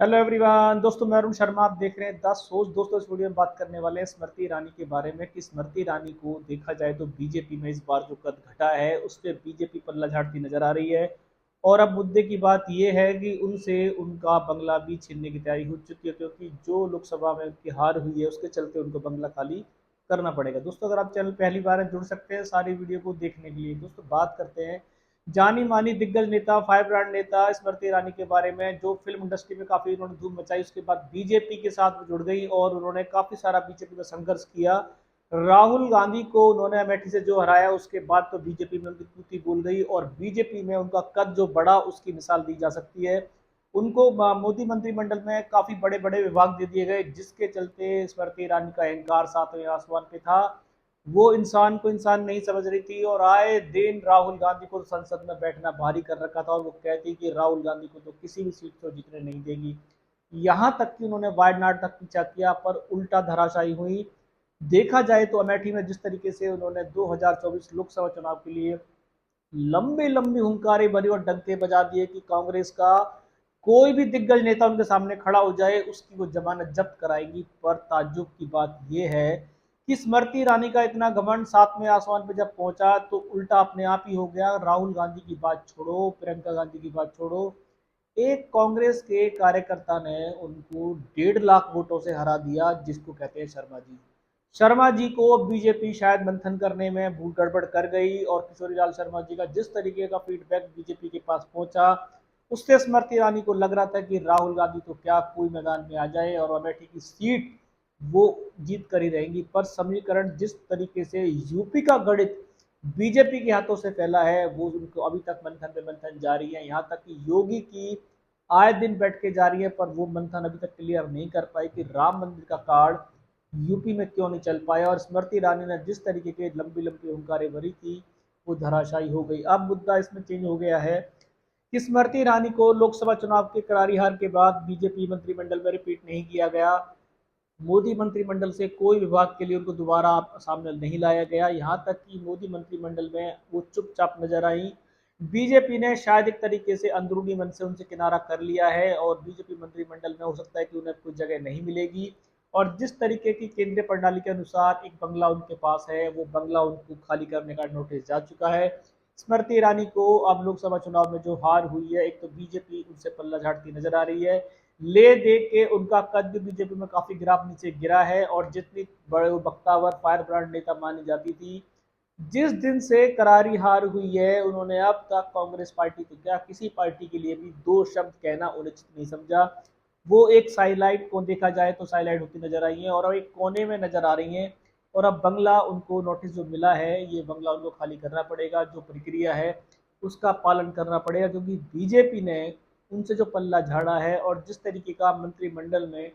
Hello everyone दोस्तों, मैं अरुण शर्मा। आप देख रहे हैं द सोच। दोस्तों, इस वीडियो में बात करने वाले हैं स्मृति ईरानी के बारे में कि स्मृति ईरानी को देखा जाए तो बीजेपी में इस बार जो कद घटा है उस पर बीजेपी पल्ला झाड़ती नजर आ रही है। और अब मुद्दे की बात यह है कि उनसे उनका बंगला भी छीनने की तैयारी हो चुकी है, क्योंकि जो लोकसभा में उनकी हार हुई है उसके चलते उनको बंगला खाली करना पड़ेगा। दोस्तों, अगर आप चैनल पहली बार हैं, जुड़ सकते हैं सारी वीडियो को देखने के लिए। दोस्तों, बात करते हैं जानी मानी दिग्गज नेता, फायर ब्रांड नेता स्मृति ईरानी के बारे में, जो फिल्म इंडस्ट्री में काफी उन्होंने धूम मचाई। उसके बाद बीजेपी के साथ वो जुड़ गई और उन्होंने काफी सारा बीजेपी में संघर्ष किया। राहुल गांधी को उन्होंने अमेठी से जो हराया उसके बाद तो बीजेपी में उनकी तूती बोल गई और बीजेपी में उनका कद जो बढ़ा उसकी मिसाल दी जा सकती है। उनको मोदी मंत्रिमंडल में काफी बड़े बड़े विभाग दे दिए गए, जिसके चलते स्मृति ईरानी का अहंकार सातवें आसमान पे था। वो इंसान को इंसान नहीं समझ रही थी और आए दिन राहुल गांधी को संसद में बैठना भारी कर रखा था और वो कहती कि राहुल गांधी को तो किसी भी सीट को जीतने नहीं देगी। यहां तक कि उन्होंने वायनाड तक पीछा किया पर उल्टा धराशायी हुई। देखा जाए तो अमेठी में जिस तरीके से उन्होंने 2024 लोकसभा चुनाव के लिए लंबी लंबी हुंकारे भरी और डंके बजा दिए कि कांग्रेस का कोई भी दिग्गज नेता उनके सामने खड़ा हो जाए उसकी वो जमानत जब्त कराएंगी। पर ताज्जुब की बात यह है कि स्मृति ईरानी का इतना घमंड सातवें आसमान पर जब पहुंचा तो उल्टा अपने आप ही हो गया। राहुल गांधी की बात छोड़ो, प्रियंका गांधी की बात छोड़ो, एक कांग्रेस के कार्यकर्ता ने उनको 1.5 लाख वोटों से हरा दिया, जिसको कहते हैं शर्मा जी। शर्मा जी को बीजेपी शायद मंथन करने में भूल गड़बड़ कर गई और किशोरीलाल शर्मा जी का जिस तरीके का फीडबैक बीजेपी के पास पहुंचा उससे स्मृति ईरानी को लग रहा था कि राहुल गांधी तो क्या कोई मैदान में आ जाए और अमेठी की सीट वो जीत कर ही रहेंगी। पर समीकरण जिस तरीके से यूपी का गणित बीजेपी के हाथों से फैला है वो उनको अभी तक मंथन पे मंथन जारी है। यहाँ तक कि योगी की आए दिन बैठ के जा रही है पर वो मंथन अभी तक क्लियर नहीं कर पाई कि राम मंदिर का कार्ड यूपी में क्यों नहीं चल पाया। और स्मृति ईरानी ने जिस तरीके के लंबी लंबी हुंकारे भरी थी वो धराशायी हो गई। अब मुद्दा इसमें चेंज हो गया है कि स्मृति ईरानी को लोकसभा चुनाव के करारी हार के बाद बीजेपी मंत्रिमंडल में रिपीट नहीं किया गया। मोदी मंत्रिमंडल से कोई विभाग के लिए उनको दोबारा सामने नहीं लाया गया। यहाँ तक कि मोदी मंत्रिमंडल में वो चुपचाप नजर आई। बीजेपी ने शायद एक तरीके से अंदरूनी मन से उनसे किनारा कर लिया है और बीजेपी मंत्रिमंडल में हो सकता है कि उन्हें कोई जगह नहीं मिलेगी। और जिस तरीके की केंद्रीय प्रणाली के अनुसार एक बंगला उनके पास है वो बंगला उनको खाली करने का नोटिस जा चुका है। स्मृति ईरानी को अब लोकसभा चुनाव में जो हार हुई है, एक तो बीजेपी उनसे पल्ला झाड़ती नजर आ रही है, ले दे के उनका कद भी बीजेपी में काफी गिराफ नीचे गिरा है। और जितनी बड़े बख्तावर फायर ब्रांड नेता मानी जाती थी, जिस दिन से करारी हार हुई है उन्होंने अब तक कांग्रेस पार्टी तो क्या किसी पार्टी के लिए भी दो शब्द कहना उचित नहीं समझा। वो एक साइलाइट को देखा जाए तो साइलाइट होती नजर आई है और अब एक कोने में नजर आ रही हैं। और अब बंगला उनको नोटिस जो मिला है ये बंगला उनको खाली करना पड़ेगा, जो प्रक्रिया है उसका पालन करना पड़ेगा, क्योंकि बीजेपी ने उनसे जो पल्ला झाड़ा है और जिस तरीके का मंत्रिमंडल में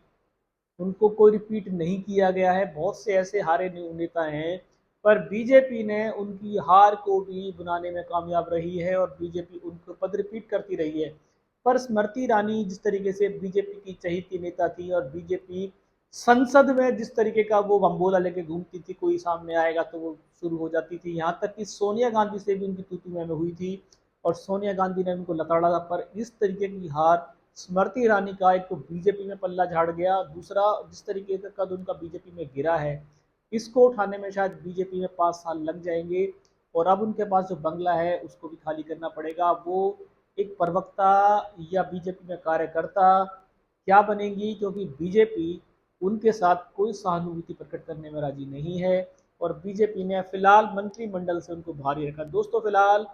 उनको कोई रिपीट नहीं किया गया है। बहुत से ऐसे हारे नेता हैं पर बीजेपी ने उनकी हार को भी बुनाने में कामयाब रही है और बीजेपी उनको पद रिपीट करती रही है। पर स्मृति ईरानी जिस तरीके से बीजेपी की चहीती नेता थी और बीजेपी संसद में जिस तरीके का वो बम्बोला लेके घूमती थी, कोई सामने आएगा तो वो शुरू हो जाती थी। यहाँ तक कि सोनिया गांधी से भी उनकी तूतू में हुई थी और सोनिया गांधी ने उनको लताड़ा था। पर इस तरीके की हार स्मृति ईरानी का, एक तो बीजेपी में पल्ला झाड़ गया, दूसरा जिस तरीके का कद उनका बीजेपी में गिरा है इसको उठाने में शायद बीजेपी में 5 साल लग जाएंगे। और अब उनके पास जो बंगला है उसको भी खाली करना पड़ेगा। वो एक प्रवक्ता या बीजेपी में कार्यकर्ता क्या बनेंगी, क्योंकि बीजेपी उनके साथ कोई सहानुभूति प्रकट करने में राजी नहीं है और बीजेपी ने फिलहाल मंत्रिमंडल से उनको भारी रखा। दोस्तों, फिलहाल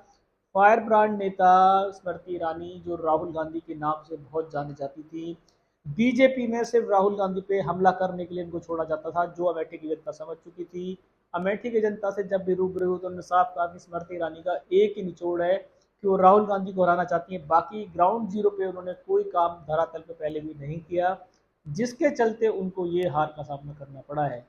फायर ब्रांड नेता स्मृति ईरानी जो राहुल गांधी के नाम से बहुत जानी जाती थी, बीजेपी में सिर्फ राहुल गांधी पे हमला करने के लिए इनको छोड़ा जाता था, जो अमेठी की जनता समझ चुकी थी। अमेठी की जनता से जब भी रूबरू हुई तो उन्होंने साफ कहा कि स्मृति ईरानी का एक ही निचोड़ है कि वो राहुल गांधी को हराना चाहती हैं। बाकी ग्राउंड जीरो पे उन्होंने कोई काम धरातल पे पहले भी नहीं किया, जिसके चलते उनको ये हार का सामना करना पड़ा है।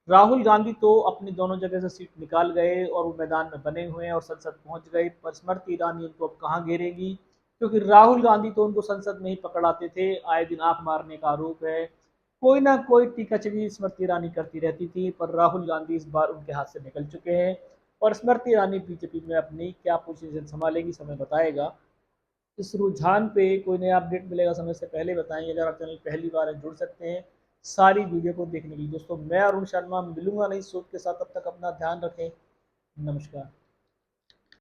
राहुल गांधी तो अपनी दोनों जगह से सीट निकाल गए और वो मैदान में बने हुए हैं और संसद पहुंच गए, पर स्मृति ईरानी उनको अब कहाँ घेरेगी, क्योंकि राहुल गांधी तो उनको संसद में ही पकड़ाते थे। आए दिन आंख मारने का आरोप है, कोई ना कोई टिकचरी स्मृति ईरानी करती रहती थी। पर राहुल गांधी इस बार उनके हाथ से निकल चुके हैं और स्मृति ईरानी बीजेपी में अपनी क्या पोजीशन संभालेगी समय बताएगा। इस रुझान पे कोई नया अपडेट मिलेगा समय से पहले बताएंगे। अगर आप चैनल पहली बार है जुड़ सकते हैं सारी वीडियो को देखने के लिए। दोस्तों मैं अरुण शर्मा मिलूंगा नई सोच के साथ, तब तक अपना ध्यान रखें। नमस्कार।